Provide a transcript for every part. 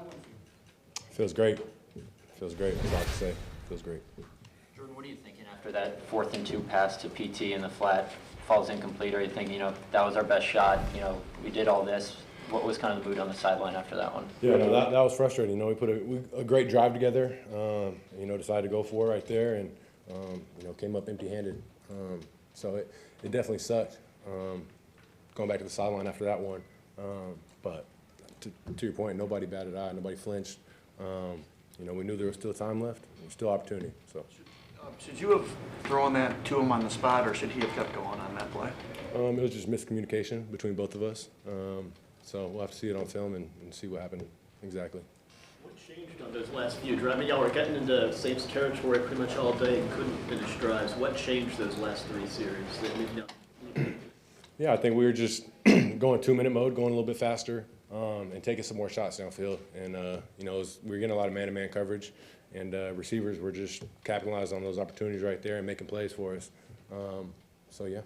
that one feel? Feels great. Feels great. That's all I have to say. Feels great. Jordan, what are you thinking after that 4th and 2 pass to PT in the flat falls incomplete? Are you thinking, that was our best shot, we did all this? What was kind of the mood on the sideline after that one? Yeah, no, that was frustrating. We put a great drive together, decided to go for it right there and, came up empty-handed. So it definitely sucked going back to the sideline after that one. But to your point, nobody batted eye, nobody flinched. We knew there was still time left, still opportunity. So. Should you have thrown that to him on the spot, or should he have kept going on that play? It was just miscommunication between both of us. So we'll have to see it on film and see what happened exactly. What changed on those last few drives? I mean, y'all were getting into safe territory pretty much all day and couldn't finish drives. What changed those last 3 series that we've done? Yeah, I think we were just going 2-minute mode, going a little bit faster, and taking some more shots downfield. And, we were getting a lot of man-to-man coverage, and receivers were just capitalizing on those opportunities right there and making plays for us. So, yeah.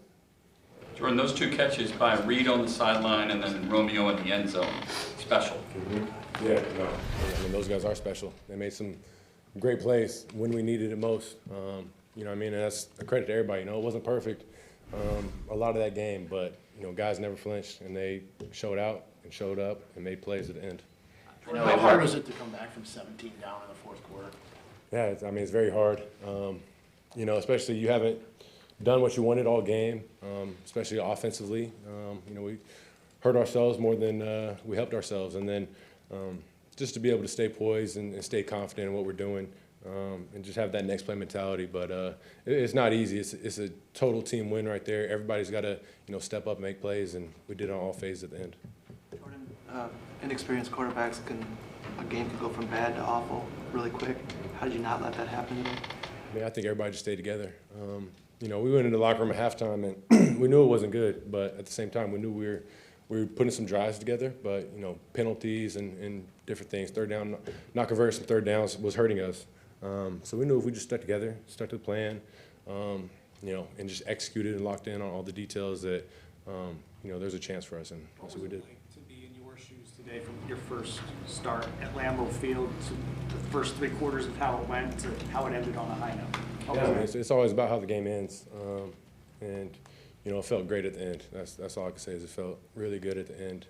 Jordan, those 2 catches by Reed on the sideline and then Romeo in the end zone, special. Mm-hmm. Yeah, no. I mean, those guys are special. They made some great plays when we needed it most. And that's a credit to everybody. It wasn't perfect a lot of that game, but, guys never flinched, and they showed out and showed up and made plays at the end. How hard was it to come back from 17 down in the 4th quarter? Yeah, it's very hard. Especially you haven't done what you wanted all game, especially offensively. We hurt ourselves more than we helped ourselves. And then just to be able to stay poised and stay confident in what we're doing and just have that next play mentality. But it's not easy. It's a total team win right there. Everybody's got to, step up and make plays, and we did it on all phases at the end. Jordan, inexperienced quarterbacks a game can go from bad to awful really quick. How did you not let that happen today? I think everybody just stayed together. We went into the locker room at halftime, and we knew it wasn't good, but at the same time, we knew we were putting some drives together, but, penalties and different things, third down, not converting some third downs was hurting us. So we knew if we just stuck together, stuck to the plan, and just executed and locked in on all the details that, there's a chance for us, and that's what we did. To be in your shoes today from your first start at Lambeau Field to the first 3 quarters of how it went to how it ended on a high note? Yeah, it's always about how the game ends, and it felt great at the end. That's all I can say is it felt really good at the end.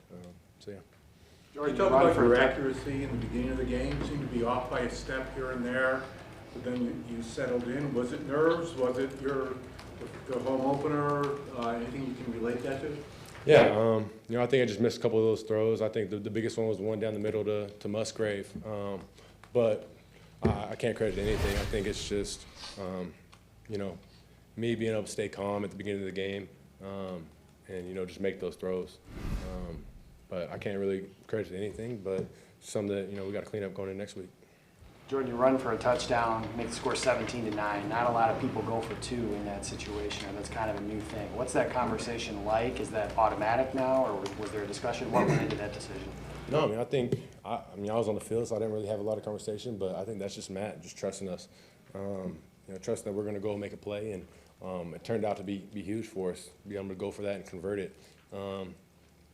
So yeah. Jordan, you talk about your accuracy in the beginning of the game. You seemed to be off by a step here and there, but then you settled in. Was it nerves? Was it the home opener? Anything you can relate that to? Yeah, I think I just missed a couple of those throws. I think the biggest one was the one down the middle to Musgrave, but I can't credit anything. I think it's just, me being able to stay calm at the beginning of the game and, just make those throws. But I can't really credit anything, but something that, we got to clean up going into next week. Jordan, you run for a touchdown, make the score 17-9. Not a lot of people go for 2 in that situation, or that's kind of a new thing. What's that conversation like? Is that automatic now, or was there a discussion? What went into that decision? No, I was on the field, so I didn't really have a lot of conversation, but I think that's just Matt just trusting us. Trusting that we're going to go make a play, and it turned out to be huge for us, be able to go for that and convert it.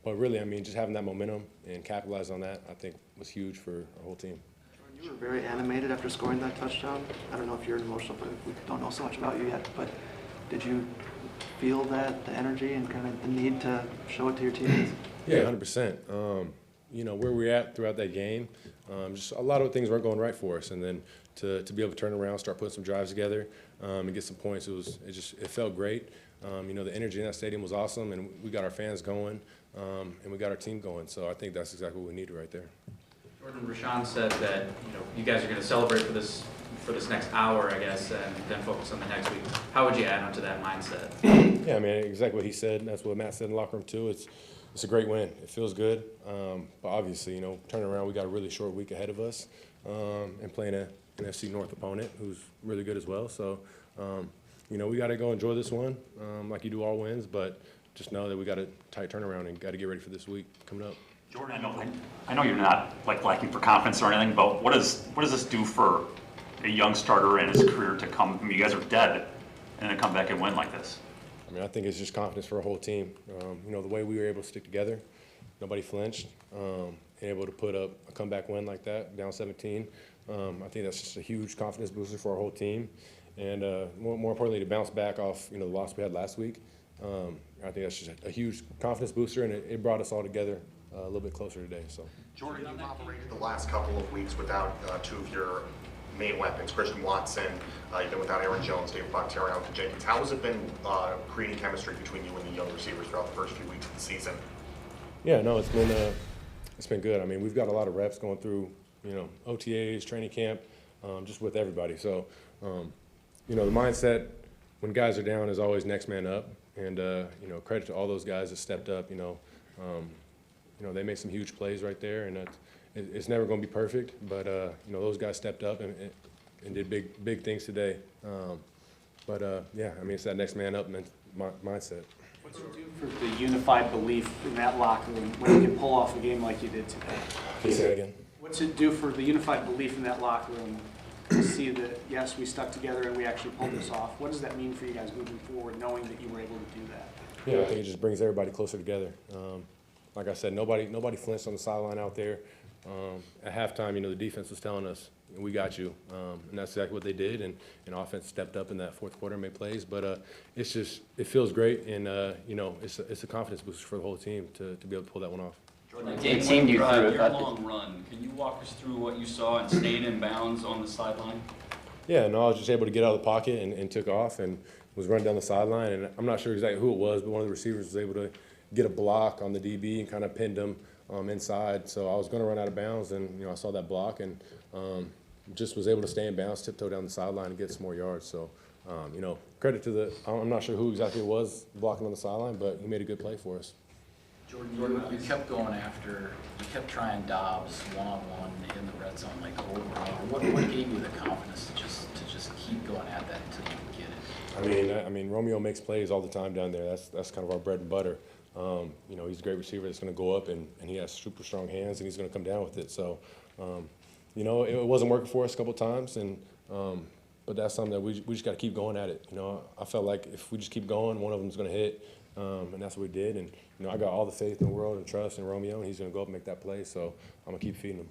But really, just having that momentum and capitalize on that, I think was huge for our whole team. Jordan, you were very animated after scoring that touchdown. I don't know if you're emotional, but we don't know so much about you yet. But did you feel the energy and kind of the need to show it to your teammates? Yeah, 100%. Where we're at throughout that game, just a lot of things weren't going right for us, and then to be able to turn around, start putting some drives together, and get some points, it felt great. The energy in that stadium was awesome, and we got our fans going, and we got our team going. So I think that's exactly what we needed right there. Jordan, Rashawn said that you guys are going to celebrate for this next hour, I guess, and then focus on the next week. How would you add on to that mindset? Yeah, exactly what he said. That's what Matt said in the locker room too. It's a great win. It feels good, but obviously, turning around, we got a really short week ahead of us, and playing an NFC North opponent who's really good as well. So, we got to go enjoy this one, like you do all wins, but just know that we got a tight turnaround and got to get ready for this week coming up. Jordan, I know you're not lacking for confidence or anything, but what does this do for a young starter in his career to come? You guys are dead, and then come back and win like this. I think it's just confidence for a whole team. The way we were able to stick together, nobody flinched, able to put up a comeback win like that, down 17. I think that's just a huge confidence booster for our whole team. And more importantly, to bounce back off, the loss we had last week. I think that's just a huge confidence booster, and it brought us all together a little bit closer today. So, Jordan, you've operated the last couple of weeks without two of your main weapons, Christian Watson. You've been without Aaron Jones, David Bakhtiari, Alvin Jenkins. How has it been creating chemistry between you and the young receivers throughout the first few weeks of the season? Yeah, no, it's been good. I mean, we've got a lot of reps going through, OTAs, training camp, just with everybody. So, the mindset when guys are down is always next man up. And, credit to all those guys that stepped up. They made some huge plays right there, and it's never going to be perfect. But, those guys stepped up and did big things today. It's that next man up mindset. What's it do for the unified belief in that locker room when you can pull off a game like you did today? Can you say that again? What's it do for the unified belief in that locker room to see that, yes, we stuck together and we actually pulled this off? What does that mean for you guys moving forward, knowing that you were able to do that? Yeah, I think it just brings everybody closer together. Like I said, nobody flinched on the sideline out there. At halftime, the defense was telling us, we got you. And that's exactly what they did. And offense stepped up in that fourth quarter and made plays. But it feels great. And, it's a confidence booster for the whole team to be able to pull that one off. It seemed you threw it, your but long run. Can you walk us through what you saw and stayed in bounds on the sideline? Yeah, no, I was just able to get out of the pocket and took off and was running down the sideline. And I'm not sure exactly who it was, but one of the receivers was able to get a block on the DB and kind of pinned him inside. So I was going to run out of bounds, and I saw that block and just was able to stay in bounds, tiptoe down the sideline and get some more yards. So, credit to I'm not sure who exactly it was blocking on the sideline, but he made a good play for us. Jordan, you kept going after, you kept trying Dobbs one-on-one in the red zone, like over and over. What gave you the confidence to just keep going at that until you could get it? I mean, Romeo makes plays all the time down there. That's kind of our bread and butter. He's a great receiver that's going to go up, and he has super strong hands, and he's going to come down with it. So, it wasn't working for us a couple times, but that's something that we just got to keep going at it. I felt like if we just keep going, one of them's going to hit, and that's what we did. And I got all the faith in the world and trust in Romeo, and he's going to go up and make that play. So I'm going to keep feeding him.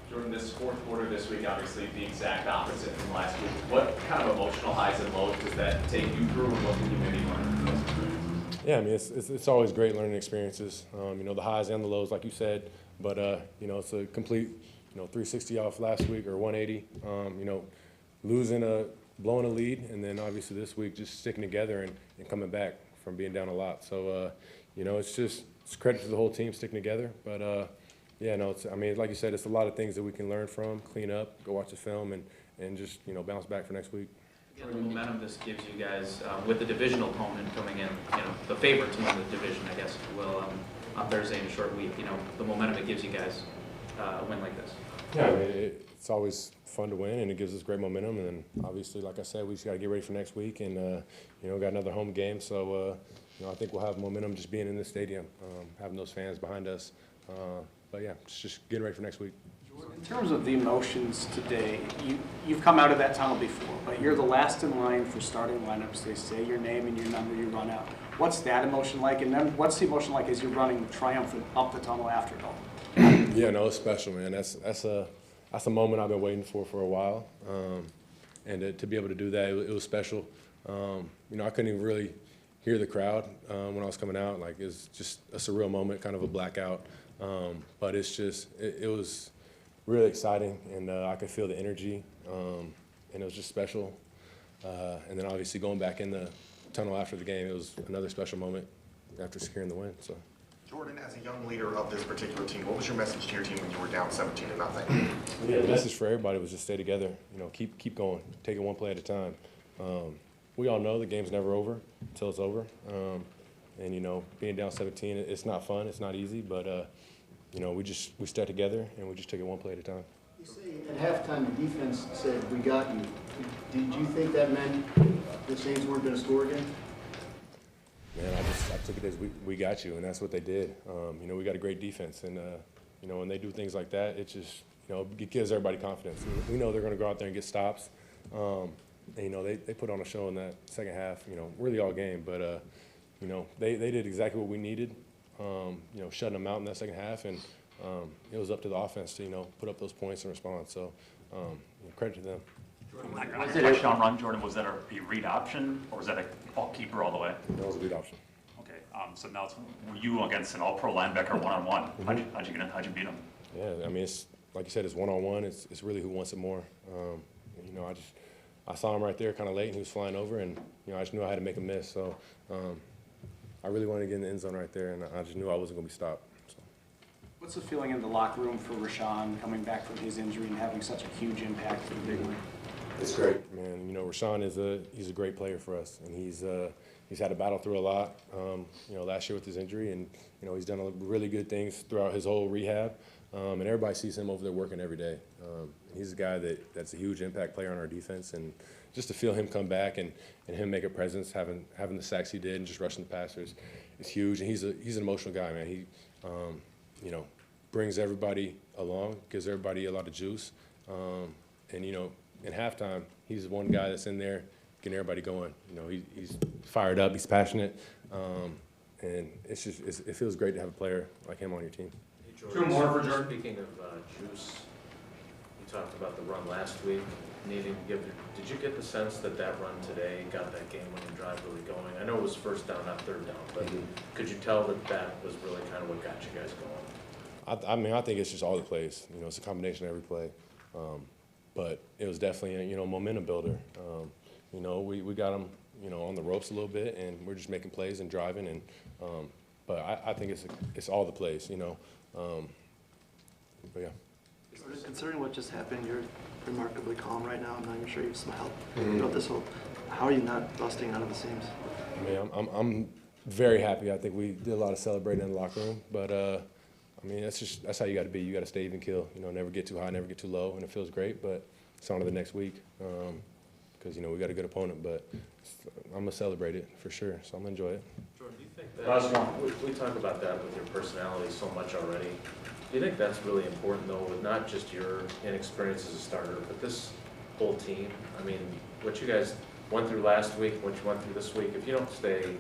Jordan, this fourth quarter this week, obviously the exact opposite from last week. What kind of emotional highs and lows does that take you through, and what can you maybe learn from those experiences? Yeah, I mean, it's always great learning experiences. The highs and the lows, like you said, but it's a complete 360 off last week, or 180. Blowing a lead, and then obviously this week just sticking together and coming back from being down a lot. So it's credit to the whole team sticking together. But like you said, it's a lot of things that we can learn from, clean up, go watch the film, and just bounce back for next week. The momentum this gives you guys with the divisional opponent coming in, the favorite to win the division, I guess, will on Thursday in a short week. The momentum it gives you guys a win like this. Yeah, I mean, it's always fun to win, and it gives us great momentum. And then obviously, like I said, we just got to get ready for next week, and got another home game. So I think we'll have momentum just being in this stadium, having those fans behind us. But yeah, just getting ready for next week. In terms of the emotions today, you've come out of that tunnel before, but you're the last in line for starting lineups. They say your name and your number, you run out. What's that emotion like? And then what's the emotion like as you're running triumphant up the tunnel after it all? Yeah, no, it's special, man. That's a moment I've been waiting for a while, and to be able to do that, it was special. I couldn't even really hear the crowd when I was coming out. Like, it was just a surreal moment, kind of a blackout. But it was really exciting, and I could feel the energy, and it was just special. And then obviously going back in the tunnel after the game, it was another special moment after securing the win. So. Jordan, as a young leader of this particular team, what was your message to your team when you were down 17-0? Yeah, the message for everybody was just stay together. Keep going, take it one play at a time. We all know the game's never over until it's over. And being down 17, it's not fun, it's not easy, but we stay together and we just take it one play at a time. You say at halftime the defense said, "We got you." Did you think that meant the Saints weren't going to score again? Man, I took it as we got you, and that's what they did. We got a great defense, and when they do things like that, it just it gives everybody confidence. We know they're going to go out there and get stops, and they put on a show in that second half. Really all game, but they did exactly what we needed. Shutting them out in that second half, and it was up to the offense to, put up those points and respond. So credit to them. On the touchdown run, Jordan, was that a read option, or was that a keeper all the way? That was a good option. Okay, so now were you against an all-pro linebacker one-on-one? How'd you beat him? Yeah, I mean, it's like you said, it's one-on-one. It's really who wants it more. I saw him right there kind of late, and he was flying over, and I just knew I had to make a miss. So I really wanted to get in the end zone right there, and I just knew I wasn't going to be stopped. So. What's the feeling in the locker room for Rashawn coming back from his injury and having such a huge impact for the big league? It's great, man. Rashawn he's a great player for us, and he's had to battle through a lot. Last year with his injury, and he's done really good things throughout his whole rehab. And everybody sees him over there working every day. He's a guy that's a huge impact player on our defense, and just to feel him come back and him make a presence, having the sacks he did, and just rushing the passers, is huge. And he's an emotional guy, man. He brings everybody along, gives everybody a lot of juice, and in halftime, he's one guy that's in there getting everybody going. He's fired up, he's passionate, and it feels great to have a player like him on your team. Two more for Jordan. Speaking of juice, you talked about the run last week, needing to give. Did you get the sense that run today got that game-winning drive really going? I know it was first down, not third down, but could you tell that was really kind of what got you guys going? I think it's just all the plays. It's a combination of every play. But it was definitely a momentum builder. We got them on the ropes a little bit, and we're just making plays and driving. And but I think it's all the plays. But yeah. Considering what just happened, you're remarkably calm right now. I'm not even sure you've smiled throughout this whole. How are you not busting out of the seams? I'm very happy. I think we did a lot of celebrating in the locker room, but that's how you got to be. You got to stay even keel. Never get too high, never get too low, and it feels great. But it's on to the next week because we got a good opponent. But I'm gonna celebrate it for sure. So I'm gonna enjoy it. Jordan, do you think that we talk about that with your personality so much already? Do you think that's really important though, with not just your inexperience as a starter, but this whole team? I mean, what you guys went through last week, what you went through this week. If you don't stay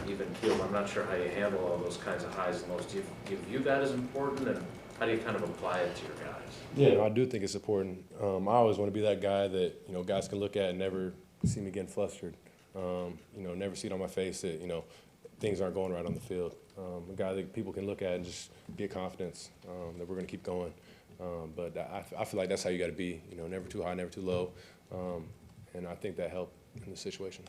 even keeled, I'm not sure how you handle all those kinds of highs and lows. Do you view that as important, and how do you kind of apply it to your guys? Yeah, I do think it's important. I always want to be that guy that guys can look at and never see me getting flustered. Never see it on my face that things aren't going right on the field. A guy that people can look at and just get confidence that we're going to keep going. But I feel like that's how you got to be. Never too high, never too low. And I think that helped in this situation.